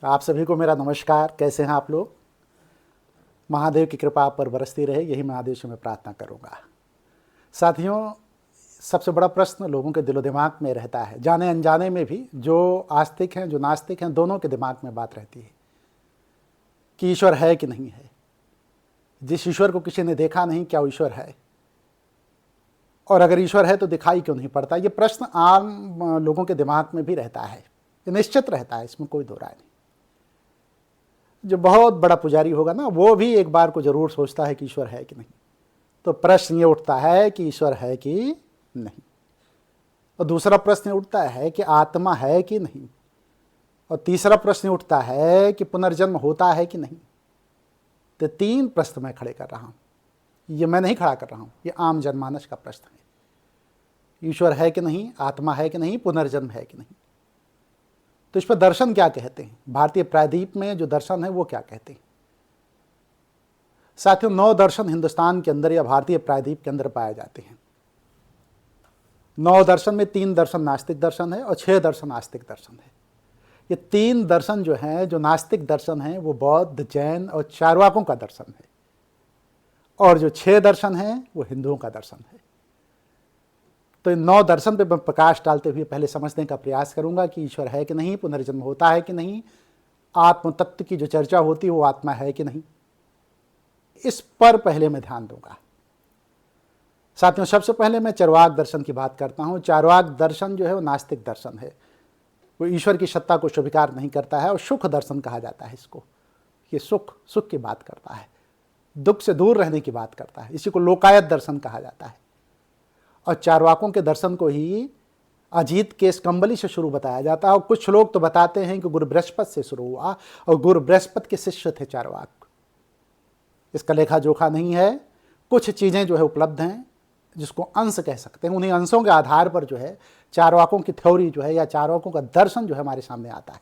आप सभी को मेरा नमस्कार। कैसे हैं आप लोग? महादेव की कृपा आप पर बरसती रहे, यही महादेव से मैं प्रार्थना करूंगा। साथियों, सबसे बड़ा प्रश्न लोगों के दिलो दिमाग में रहता है, जाने अनजाने में भी, जो आस्तिक हैं जो नास्तिक हैं, दोनों के दिमाग में बात रहती है कि ईश्वर है कि नहीं है। जिस ईश्वर को किसी ने देखा नहीं, क्या वो ईश्वर है? और अगर ईश्वर है तो दिखाई क्यों नहीं पड़ता? ये प्रश्न आम लोगों के दिमाग में भी रहता है, ये निश्चित रहता है, इसमें कोई दो राय नहीं। जो बहुत बड़ा पुजारी होगा ना, वो भी एक बार को जरूर सोचता है कि ईश्वर है कि नहीं। तो प्रश्न ये उठता है कि ईश्वर है कि नहीं। और दूसरा प्रश्न उठता है कि आत्मा है कि नहीं। और तीसरा प्रश्न उठता है कि पुनर्जन्म होता है कि नहीं। तो तीन प्रश्न मैं खड़े कर रहा हूं। ये मैं नहीं खड़ा कर रहा हूं, ये आम जनमानस का प्रश्न है। ईश्वर है कि नहीं, आत्मा है कि नहीं, पुनर्जन्म है कि नहीं। तो इस पर दर्शन क्या कहते हैं? भारतीय प्रायद्वीप में जो दर्शन है वो क्या कहते हैं? साथियों, 9 दर्शन हिंदुस्तान के अंदर या भारतीय प्रायद्वीप के अंदर पाए जाते हैं। 9 दर्शन में 3 दर्शन नास्तिक दर्शन है और 6 दर्शन आस्तिक दर्शन है। ये 3 दर्शन जो हैं, जो नास्तिक दर्शन हैं, वो बौद्ध, जैन और चार्वाकों का दर्शन है। और जो 6 दर्शन हैं वो हिंदुओं का दर्शन है। तो इन 9 दर्शन पे मैं प्रकाश डालते हुए पहले समझने का प्रयास करूंगा कि ईश्वर है कि नहीं, पुनर्जन्म होता है कि नहीं, आत्म तत्व की जो चर्चा होती है वो आत्मा है कि नहीं, इस पर पहले मैं ध्यान दूंगा। साथियों, सबसे पहले मैं चार्वाक दर्शन की बात करता हूं। चार्वाक दर्शन जो है वो नास्तिक दर्शन है। वो ईश्वर की सत्ता को स्वीकार नहीं करता है और सुख दर्शन कहा जाता है इसको। ये सुख की बात करता है, दुख से दूर रहने की बात करता है। इसी को लोकायत दर्शन कहा जाता है। और चार्वाकों के दर्शन को ही अजीत केस कंबली से शुरू बताया जाता है। और कुछ लोग तो बताते हैं कि गुरु बृहस्पति से शुरू हुआ और गुरु बृहस्पति के शिष्य थे चार्वाक। इसका लेखा जोखा नहीं है। कुछ चीज़ें जो है उपलब्ध हैं जिसको अंश कह सकते हैं। उन्हीं अंशों के आधार पर जो है चार्वाकों की थ्योरी जो है या चार्वाकों का दर्शन जो है हमारे सामने आता है।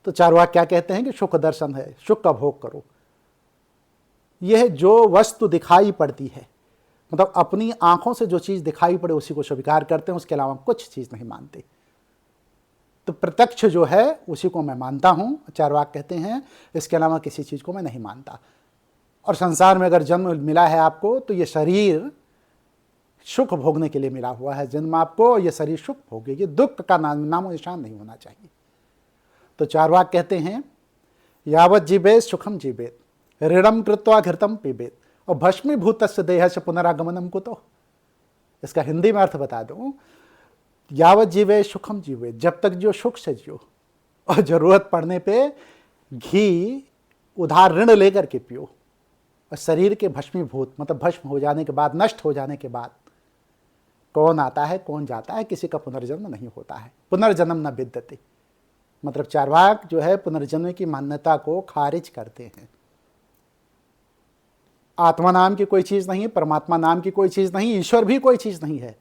तो चार्वाक क्या कहते हैं कि सुख दर्शन है, सुख का भोग करो। यह जो वस्तु दिखाई पड़ती है, मतलब अपनी आंखों से जो चीज़ दिखाई पड़े उसी को स्वीकार करते हैं, उसके अलावा कुछ चीज़ नहीं मानते। तो प्रत्यक्ष जो है उसी को मैं मानता हूं, चार्वाक कहते हैं, इसके अलावा किसी चीज़ को मैं नहीं मानता। और संसार में अगर जन्म मिला है आपको तो ये शरीर सुख भोगने के लिए मिला हुआ है। जन्म आपको, ये शरीर सुख भोगे, ये दुख का नामो निशान नहीं होना चाहिए। तो चार्वाक कहते हैं यावत जीवेत सुखम जीवेत, ऋणम कृत्वा घृतम पीबेत और भस्मीभूतस्य देह से पुनरागमनम कुतो। इसका हिंदी में अर्थ बता दूं, यावत जीवे सुखम जीवे, जब तक जियो सुख से जियो, और जरूरत पड़ने पे घी उधार ऋण लेकर के पियो। और शरीर के भस्मीभूत मतलब भस्म हो जाने के बाद, नष्ट हो जाने के बाद कौन आता है कौन जाता है, किसी का पुनर्जन्म नहीं होता है। पुनर्जन्म न विद्यते, मतलब चार्वाक जो है पुनर्जन्म की मान्यता को खारिज करते हैं। आत्मा नाम की कोई चीज नहीं, परमात्मा नाम की कोई चीज नहीं, ईश्वर भी कोई चीज नहीं है।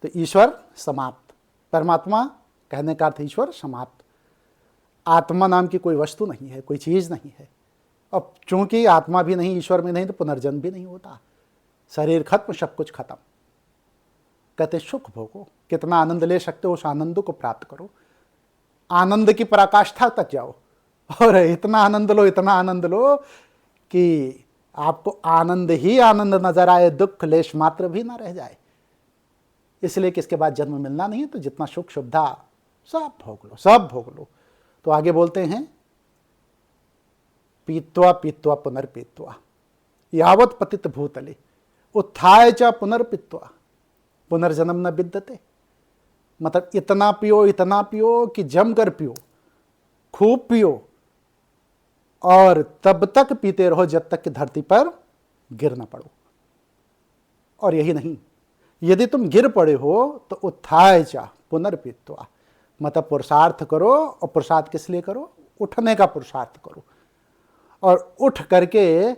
तो ईश्वर समाप्त, परमात्मा कहने का अर्थ ईश्वर समाप्त। आत्मा नाम की कोई वस्तु नहीं है, कोई चीज नहीं है। अब चूंकि आत्मा भी नहीं, ईश्वर में नहीं, तो पुनर्जन्म भी नहीं होता। शरीर खत्म, सब कुछ खत्म। कहते सुख भोगो, कितना आनंद ले सकते हो उस आनंद को प्राप्त करो, आनंद की पराकाष्ठा तक जाओ और इतना आनंद लो, इतना आनंद लो कि आपको आनंद ही आनंद नजर आए, दुख लेश मात्र भी ना रह जाए। इसलिए कि इसके बाद जन्म मिलना नहीं है, तो जितना सुख सुविधा सब भोग लो, सब भोग लो। तो आगे बोलते हैं पीत्वा पीत्वा पुनर्पीत्वा यावत पतित भूतले उत्थाय च पुनर्पीत्वा पुनर्जन्म न विद्यते। मतलब इतना पियो कि जमकर पियो, खूब पियो, और तब तक पीते रहो जब तक कि धरती पर गिर न पड़ो। और यही नहीं, यदि तुम गिर पड़े हो तो उत्थाय चा पुनर्पीत्वा, मतलब पुरुषार्थ करो। और पुरुषार्थ किस लिए करो? उठने का पुरुषार्थ करो, और उठ करके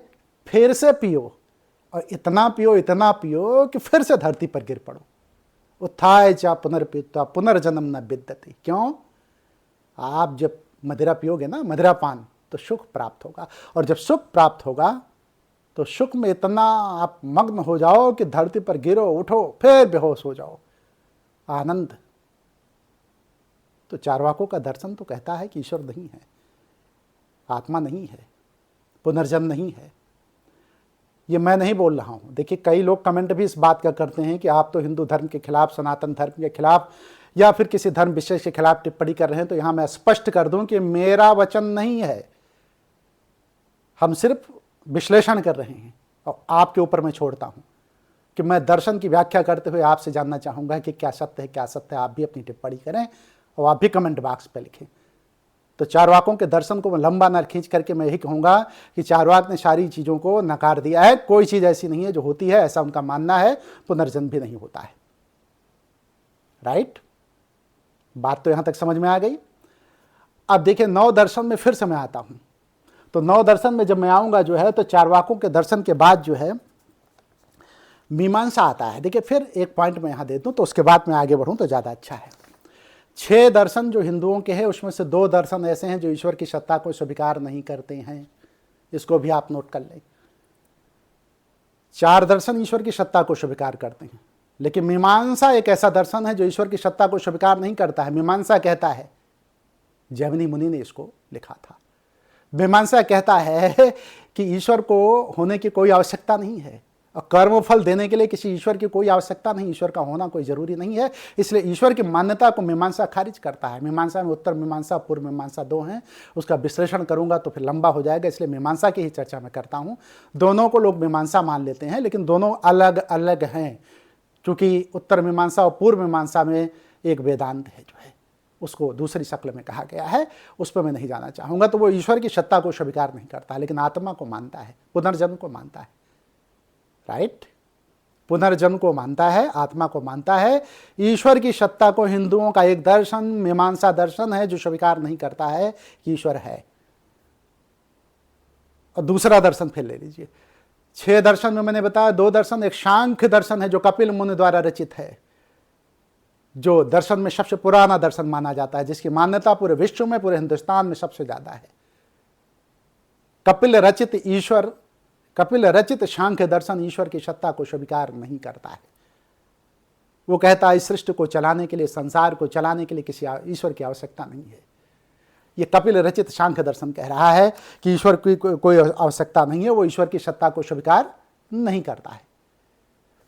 फिर से पियो, और इतना पियो कि फिर से धरती पर गिर पड़ो। उत्थाय चा पुनर्पीत्वा पुनर्जन्म न विद्यते। क्यों? आप जब मदिरा पियोगे ना, मदिरा पान, तो सुख प्राप्त होगा। और जब सुख प्राप्त होगा तो सुख में इतना आप मग्न हो जाओ कि धरती पर गिरो, उठो, फिर बेहोश हो जाओ। आनंद। तो चारवाकों का दर्शन तो कहता है कि ईश्वर नहीं है, आत्मा नहीं है, पुनर्जन्म नहीं है। ये मैं नहीं बोल रहा हूँ। देखिए, कई लोग कमेंट भी इस बात का करते हैं कि आप तो हिंदू धर्म के खिलाफ, सनातन धर्म के खिलाफ या फिर किसी धर्म विशेष के खिलाफ टिप्पणी कर रहे हैं। तो यहाँ मैं स्पष्ट कर दूं कि मेरा वचन नहीं है, हम सिर्फ विश्लेषण कर रहे हैं और आपके ऊपर मैं छोड़ता हूँ कि मैं दर्शन की व्याख्या करते हुए आपसे जानना चाहूँगा कि क्या सत्य है, क्या सत्य है। आप भी अपनी टिप्पणी करें और आप भी कमेंट बॉक्स पर लिखें। तो चारवाकों के दर्शन को मैं लंबा न खींच करके मैं यही कहूँगा कि चारवाक ने सारी चीज़ों को नकार दिया है। कोई चीज़ ऐसी नहीं है जो होती है, ऐसा उनका मानना है। पुनर्जन्म भी नहीं होता है। राइट, बात तो यहाँ तक समझ में आ गई। अब देखिए, नौ दर्शन में फिर से मैं आता हूँ। तो नौ दर्शन में जब मैं आऊँगा जो है, तो चारवाकों के दर्शन के बाद जो है मीमांसा आता है। देखिए, फिर एक पॉइंट मैं यहाँ दे दूँ तो उसके बाद मैं आगे बढ़ूँ तो ज़्यादा अच्छा है। 6 दर्शन जो हिंदुओं के हैं, उसमें से 2 दर्शन ऐसे हैं जो ईश्वर की सत्ता को स्वीकार नहीं करते हैं। इसको भी आप नोट कर लें। 4 दर्शन ईश्वर की सत्ता को स्वीकार करते हैं, लेकिन मीमांसा एक ऐसा दर्शन है जो ईश्वर की सत्ता को स्वीकार नहीं करता है। मीमांसा कहता है, जैमिनी मुनि ने इसको लिखा था, मीमांसा कहता है कि ईश्वर को होने की कोई आवश्यकता नहीं है और कर्मफल देने के लिए किसी ईश्वर की कोई आवश्यकता नहीं, ईश्वर का होना कोई जरूरी नहीं है। इसलिए ईश्वर की मान्यता को मीमांसा खारिज करता है। मीमांसा में उत्तर मीमांसा, पूर्व मीमांसा 2 हैं। उसका विश्लेषण करूंगा तो फिर लंबा हो जाएगा, इसलिए मीमांसा की ही चर्चा मैं करता हूं। दोनों को लोग मीमांसा मान लेते हैं, लेकिन दोनों अलग अलग हैं। क्योंकि उत्तर मीमांसा और पूर्व मीमांसा में एक वेदांत है जो है, उसको दूसरी शक्ल में कहा गया है, उस पर मैं नहीं जाना चाहूँगा। तो वो ईश्वर की सत्ता को स्वीकार नहीं करता, लेकिन आत्मा को मानता है, पुनर्जन्म को मानता है। राइट, पुनर्जन्म को मानता है, आत्मा को मानता है। ईश्वर की सत्ता को हिंदुओं का एक दर्शन मीमांसा दर्शन है जो स्वीकार नहीं करता है कि ईश्वर है। और दूसरा दर्शन फिर ले लीजिए। 6 दर्शन में मैंने बताया 2 दर्शन, एक सांख्य दर्शन है जो कपिल मुनि द्वारा रचित है, जो दर्शन में सबसे पुराना दर्शन माना जाता है, जिसकी मान्यता पूरे विश्व में, पूरे हिंदुस्तान में सबसे ज्यादा है। कपिल रचित सांख्य दर्शन ईश्वर की सत्ता को स्वीकार नहीं करता है। वो कहता है इस सृष्टि को चलाने के लिए, संसार को चलाने के लिए किसी ईश्वर की आवश्यकता नहीं है। ये कपिल रचित सांख्य दर्शन कह रहा है कि ईश्वर की कोई आवश्यकता नहीं है, वो ईश्वर की सत्ता को स्वीकार नहीं करता है।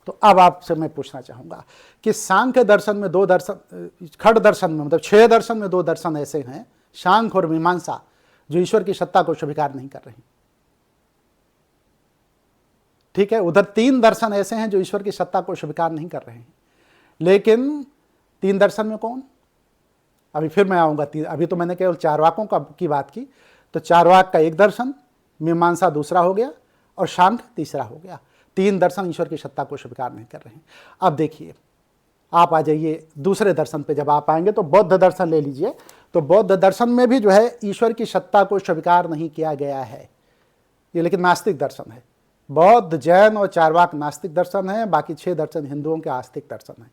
तो अब आपसे मैं पूछना चाहूंगा कि सांख्य दर्शन में 2 दर्शन, खड़ दर्शन में मतलब 6 दर्शन में 2 दर्शन ऐसे हैं, सांख्य और मीमांसा, जो ईश्वर की सत्ता को स्वीकार नहीं कर रहे हैं। ठीक है, उधर 3 दर्शन ऐसे हैं जो ईश्वर की सत्ता को स्वीकार नहीं कर रहे हैं। लेकिन 3 दर्शन में कौन? अभी फिर मैं आऊंगा। अभी तो मैंने केवल चारवाकों की बात की। तो चारवाक का एक दर्शन, मीमांसा दूसरा हो गया और सांख्य तीसरा हो गया। 3 दर्शन ईश्वर की सत्ता को स्वीकार नहीं कर रहे हैं। अब देखिए, आप आ जाइए दूसरे दर्शन पे। जब आप आएंगे तो बौद्ध दर्शन ले लीजिए। तो बौद्ध दर्शन में भी जो है ईश्वर की सत्ता को स्वीकार नहीं किया गया है ये, लेकिन नास्तिक दर्शन है। बौद्ध, जैन और चारवाक नास्तिक दर्शन है, बाकी 6 दर्शन हिंदुओं के आस्तिक दर्शन है।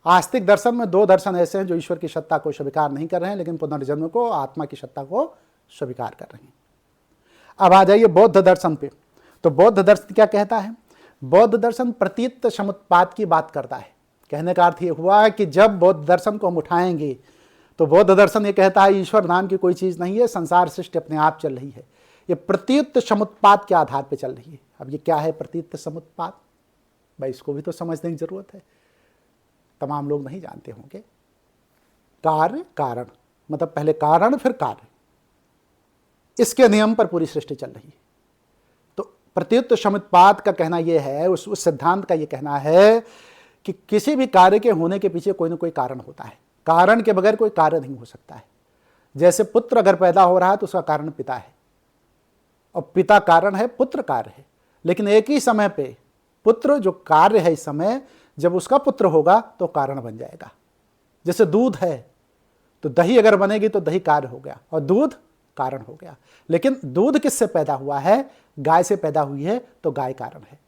आस्तिक दर्शन में 2 दर्शन ऐसे हैं जो ईश्वर की सत्ता को स्वीकार नहीं कर रहे हैं, लेकिन पुनर्जन्म को, आत्मा की सत्ता को स्वीकार कर रहे हैं। अब आ जाइए बौद्ध दर्शन पे। तो बौद्ध दर्शन क्या कहता है? बौद्ध दर्शन प्रतीत समुत्पाद की बात करता है। कहने का अर्थ ये हुआ कि जब बौद्ध दर्शन को हम उठाएंगे तो बौद्ध दर्शन ये कहता है ईश्वर नाम की कोई चीज नहीं है, संसार सृष्टि अपने आप चल रही है। ये प्रतीत समुत्पाद के आधार पर चल रही है। अब ये क्या है प्रतीत समुत्पाद? भाई इसको भी तो समझने की जरूरत है, तमाम लोग नहीं जानते होंगे। कार्य कारण, मतलब पहले कारण फिर कार्य, इसके नियम पर पूरी सृष्टि चल रही है। तो प्रतीत समुत्पाद का कहना यह है, उस सिद्धांत का यह कहना है कि किसी भी कार्य के होने के पीछे कोई ना कोई कारण होता है। कारण के बगैर कोई कार्य नहीं हो सकता है। जैसे पुत्र अगर पैदा हो रहा है तो उसका कारण पिता है, और पिता कारण है, पुत्र कार्य है। लेकिन एक ही समय पे पुत्र जो कार्य है, इस समय जब उसका पुत्र होगा तो कारण बन जाएगा। जैसे दूध है तो दही अगर बनेगी तो दही कार्य हो गया और दूध कारण हो गया। लेकिन दूध किससे पैदा हुआ है? गाय से पैदा हुई है, तो गाय कारण है।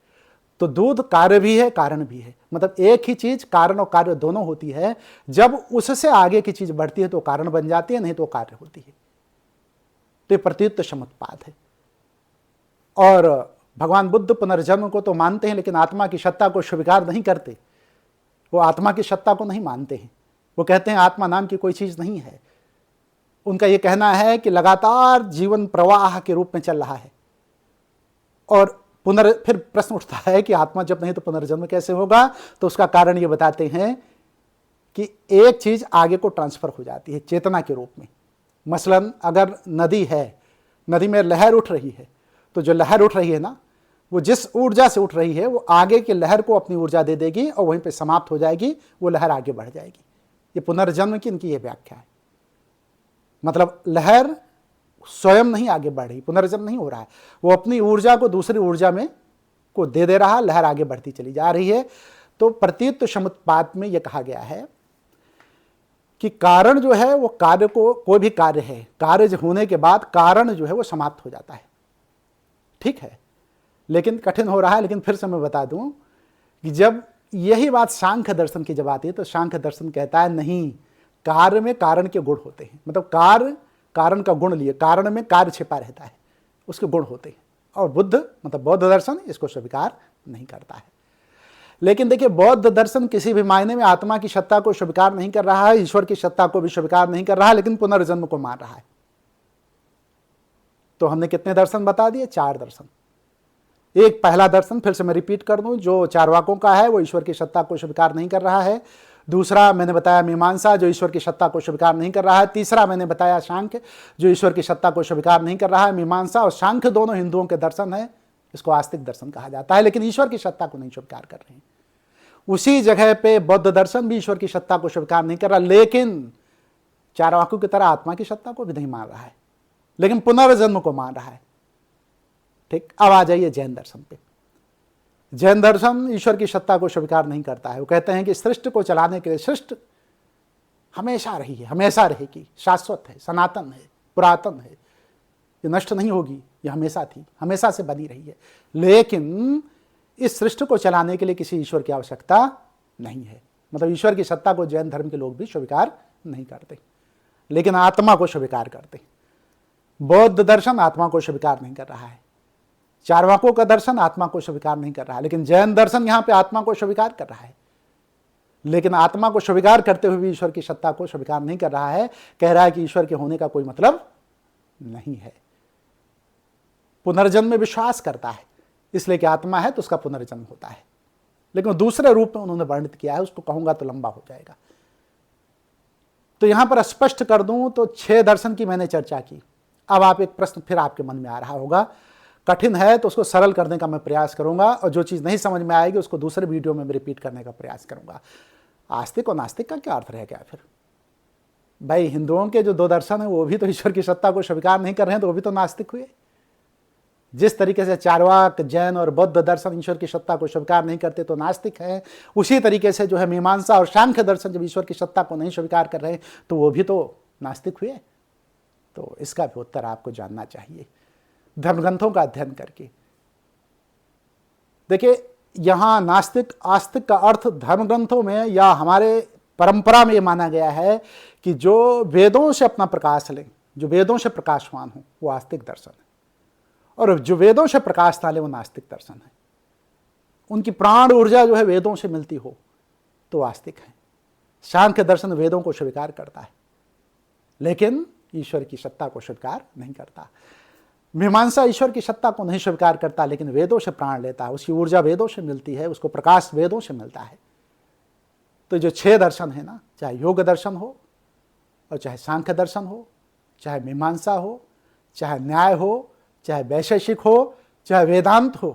तो दूध कार्य भी है, कारण भी है। मतलब एक ही चीज कारण और कार्य दोनों होती है। जब उससे आगे की चीज बढ़ती है तो कारण बन जाती है, नहीं तो कार्य होती है। तो ये प्रतीत समुत्पाद है। और भगवान बुद्ध पुनर्जन्म को तो मानते हैं, लेकिन आत्मा की सत्ता को स्वीकार नहीं करते। वो आत्मा की सत्ता को नहीं मानते हैं। वो कहते हैं आत्मा नाम की कोई चीज़ नहीं है। उनका ये कहना है कि लगातार जीवन प्रवाह के रूप में चल रहा है, और फिर प्रश्न उठता है कि आत्मा जब नहीं तो पुनर्जन्म कैसे होगा। तो उसका कारण ये बताते हैं कि एक चीज़ आगे को ट्रांसफ़र हो जाती है चेतना के रूप में। मसलन अगर नदी है, नदी में लहर उठ रही है, तो जो लहर उठ रही है ना, वो जिस ऊर्जा से उठ रही है वो आगे की लहर को अपनी ऊर्जा दे देगी और वहीं पे समाप्त हो जाएगी, वो लहर आगे बढ़ जाएगी। ये पुनर्जन्म की इनकी ये व्याख्या है। मतलब लहर स्वयं नहीं आगे बढ़ रही, पुनर्जन्म नहीं हो रहा है, वो अपनी ऊर्जा को दूसरी ऊर्जा में को दे रहा, लहर आगे बढ़ती चली जा रही है। तो प्रतीत समुत्पाद में यह कहा गया है कि कारण जो है वो कार्य को, कोई भी कार्य है, कार्य होने के बाद कारण जो है वो समाप्त हो जाता है। ठीक है, लेकिन कठिन हो रहा है, लेकिन फिर से मैं बता दूं कि जब यही बात सांख्य दर्शन की जब आती है तो सांख्य दर्शन कहता है नहीं, कार्य में कारण के गुण होते हैं। मतलब कार्य कारण का गुण लिए, कारण में कार्य छिपा रहता है, उसके गुण होते हैं। और बुद्ध मतलब बौद्ध दर्शन इसको स्वीकार नहीं करता है। लेकिन देखिए, बौद्ध दर्शन किसी भी मायने में आत्मा की सत्ता को स्वीकार नहीं कर रहा है, ईश्वर की सत्ता को भी स्वीकार नहीं कर रहा है, लेकिन पुनर्जन्म को मान रहा है। तो हमने कितने दर्शन बता दिए? 4 दर्शन। एक पहला दर्शन फिर से मैं रिपीट कर दूं, जो चारवाकों का है, वो ईश्वर की सत्ता को स्वीकार नहीं कर रहा है। दूसरा मैंने बताया मीमांसा, जो ईश्वर की सत्ता को स्वीकार नहीं कर रहा है। तीसरा मैंने बताया सांख्य, जो ईश्वर की सत्ता को स्वीकार नहीं कर रहा है। मीमांसा और सांख्य दोनों हिंदुओं के दर्शन है, इसको आस्तिक दर्शन कहा जाता है, लेकिन ईश्वर की सत्ता को नहीं स्वीकार कर रहे हैं। उसी जगह पे बौद्ध दर्शन भी ईश्वर की सत्ता को स्वीकार नहीं कर रहा, लेकिन चारवाकों की तरह आत्मा की सत्ता को भी नहीं मान रहा है, लेकिन पुनर्जन्म को मान रहा है। ठीक, अब आ जाइए जैन दर्शन पे। जैन दर्शन ईश्वर की सत्ता को स्वीकार नहीं करता है। वो कहते हैं कि सृष्टि को चलाने के लिए, सृष्टि हमेशा रही है, हमेशा रहेगी, शाश्वत है, सनातन है, पुरातन है, ये नष्ट नहीं होगी, ये हमेशा थी, हमेशा से बनी रही है। लेकिन इस सृष्टि को चलाने के लिए किसी ईश्वर की आवश्यकता नहीं है। मतलब ईश्वर की सत्ता को जैन धर्म के लोग भी स्वीकार नहीं करते, लेकिन आत्मा को स्वीकार करते। बौद्ध दर्शन आत्मा को स्वीकार नहीं कर रहा है, चारवाकों का दर्शन आत्मा को स्वीकार नहीं कर रहा है, लेकिन जैन दर्शन यहां पे आत्मा को स्वीकार कर रहा है। लेकिन आत्मा को स्वीकार करते हुए भी ईश्वर की सत्ता को स्वीकार नहीं कर रहा है। कह रहा है कि ईश्वर के होने का कोई मतलब नहीं है। पुनर्जन्म में विश्वास करता है, इसलिए कि आत्मा है तो उसका पुनर्जन्म होता है, लेकिन दूसरे रूप में उन्होंने वर्णित किया है, उसको कहूंगा तो लंबा हो जाएगा। तो यहां पर स्पष्ट कर दूं तो 6 दर्शन की मैंने चर्चा की। अब आप एक प्रश्न फिर आपके मन में आ रहा होगा, कठिन है तो उसको सरल करने का मैं प्रयास करूंगा, और जो चीज़ नहीं समझ में आएगी उसको दूसरे वीडियो में मैं रिपीट करने का प्रयास करूंगा। आस्तिक और नास्तिक का क्या अर्थ रह गया फिर? भाई, हिंदुओं के जो 2 दर्शन है वो भी तो ईश्वर की सत्ता को स्वीकार नहीं कर रहे हैं, तो वो भी तो नास्तिक हुए। जिस तरीके से चारवाक, जैन और बौद्ध दर्शन ईश्वर की सत्ता को स्वीकार नहीं करते तो नास्तिक हैं, उसी तरीके से जो है मीमांसा और सांख्य दर्शन जब ईश्वर की सत्ता को नहीं स्वीकार कर रहे तो वो भी तो नास्तिक हुए। तो इसका भी उत्तर आपको जानना चाहिए धर्मग्रंथों का अध्ययन करके। देखिए, यहां नास्तिक आस्तिक का अर्थ धर्मग्रंथों में या हमारे परंपरा में ये माना गया है कि जो वेदों से अपना प्रकाश लें, जो वेदों से प्रकाशवान हो, वो आस्तिक दर्शन है, और जो वेदों से प्रकाश ना ले वो नास्तिक दर्शन है। उनकी प्राण ऊर्जा जो है वेदों से मिलती हो तो आस्तिक है। सांख्य दर्शन वेदों को स्वीकार करता है, लेकिन ईश्वर की सत्ता को स्वीकार नहीं करता। मीमांसा ईश्वर की सत्ता को नहीं स्वीकार करता, लेकिन वेदों से प्राण लेता है, उसकी ऊर्जा वेदों से मिलती है, उसको प्रकाश वेदों से मिलता है। तो जो 6 दर्शन है ना, चाहे योग दर्शन हो, और चाहे सांख्य दर्शन हो, चाहे मीमांसा हो, चाहे न्याय हो, चाहे वैशेषिक हो, चाहे वेदांत हो,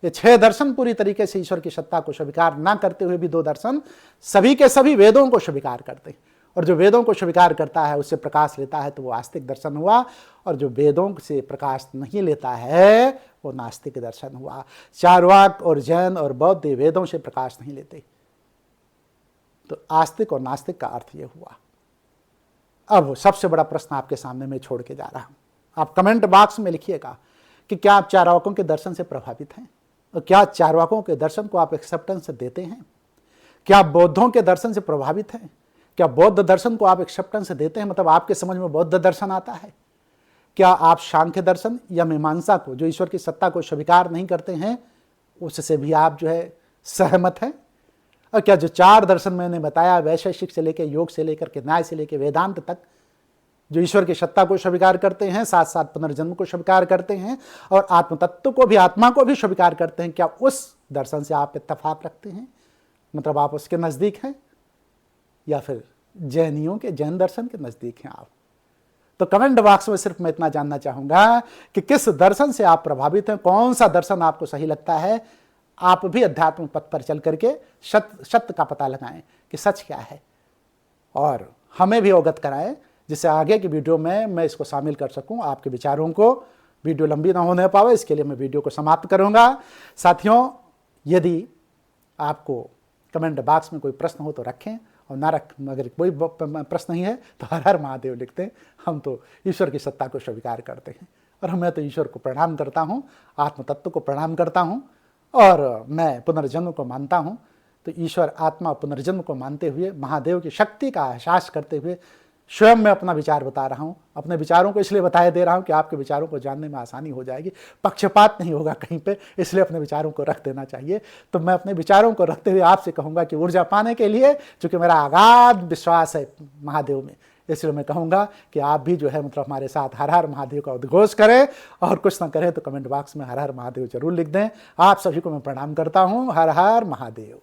ये 6 दर्शन पूरी तरीके से ईश्वर की सत्ता को स्वीकार ना करते हुए भी 2 दर्शन सभी के सभी वेदों को स्वीकार करते हैं। और जो वेदों को स्वीकार करता है, उससे प्रकाश लेता है, तो वो आस्तिक दर्शन हुआ, और जो वेदों से प्रकाश नहीं लेता है वो नास्तिक दर्शन हुआ। चारवाक और जैन और बौद्ध वेदों से प्रकाश नहीं लेते। तो आस्तिक और नास्तिक का अर्थ ये हुआ। अब सबसे बड़ा प्रश्न आपके सामने मैं छोड़ के जा रहा हूं, आप कमेंट बॉक्स में लिखिएगा कि क्या आप चारवाकों के दर्शन से प्रभावित हैं, और क्या चारवाकों के दर्शन को आप एक्सेप्टेंस देते हैं? क्या आप बौद्धों के दर्शन से प्रभावित हैं? क्या बौद्ध दर्शन को आप एक्सेप्टेंस देते हैं, मतलब आपके समझ में बौद्ध दर्शन आता है? क्या आप सांख्य दर्शन या मीमांसा को, जो ईश्वर की सत्ता को स्वीकार नहीं करते हैं, उससे भी आप जो है सहमत हैं? और क्या जो 4 दर्शन मैंने बताया, वैशेषिक से लेकर, योग से लेकर के, न्याय से लेकर वेदांत तक, जो ईश्वर की सत्ता को स्वीकार करते हैं, साथ साथ पुनर्जन्म को स्वीकार करते हैं और आत्म तत्व को भी, आत्मा को भी स्वीकार करते हैं, क्या उस दर्शन से आप इत्तेफाक रखते हैं? मतलब आप उसके नज़दीक हैं या फिर जैनियों के, जैन दर्शन के नज़दीक हैं आप? तो कमेंट बॉक्स में सिर्फ मैं इतना जानना चाहूँगा कि किस दर्शन से आप प्रभावित हैं, कौन सा दर्शन आपको सही लगता है। आप भी अध्यात्म पथ पर चल करके सत्य का पता लगाएं कि सच क्या है और हमें भी अवगत कराएं, जिससे आगे की वीडियो में मैं इसको शामिल कर सकूं आपके विचारों को। वीडियो लंबी ना होने पावे, इसके लिए मैं वीडियो को समाप्त करूंगा। साथियों, यदि आपको कमेंट बॉक्स में कोई प्रश्न हो तो रखें, और ना रख, अगर कोई प्रश्न नहीं है तो हर हर महादेव लिखते हैं। हम तो ईश्वर की सत्ता को स्वीकार करते हैं और मैं तो ईश्वर को प्रणाम करता हूँ, आत्म तत्व को प्रणाम करता हूँ और मैं पुनर्जन्म को मानता हूँ। तो ईश्वर, आत्मा, पुनर्जन्म को मानते हुए, महादेव की शक्ति का एहसास करते हुए स्वयं मैं अपना विचार बता रहा हूँ। अपने विचारों को इसलिए बताए दे रहा हूँ कि आपके विचारों को जानने में आसानी हो जाएगी, पक्षपात नहीं होगा कहीं पे, इसलिए अपने विचारों को रख देना चाहिए। तो मैं अपने विचारों को रखते हुए आपसे कहूँगा कि ऊर्जा पाने के लिए, चूँकि मेरा अगाध विश्वास है महादेव में, इसलिए मैं कहूँगा कि आप भी जो है मतलब हमारे साथ हर हर महादेव का उद्घोष करें, और कुछ ना करें तो कमेंट बॉक्स में हर हर महादेव जरूर लिख दें। आप सभी को मैं प्रणाम करता हूँ। हर हर महादेव।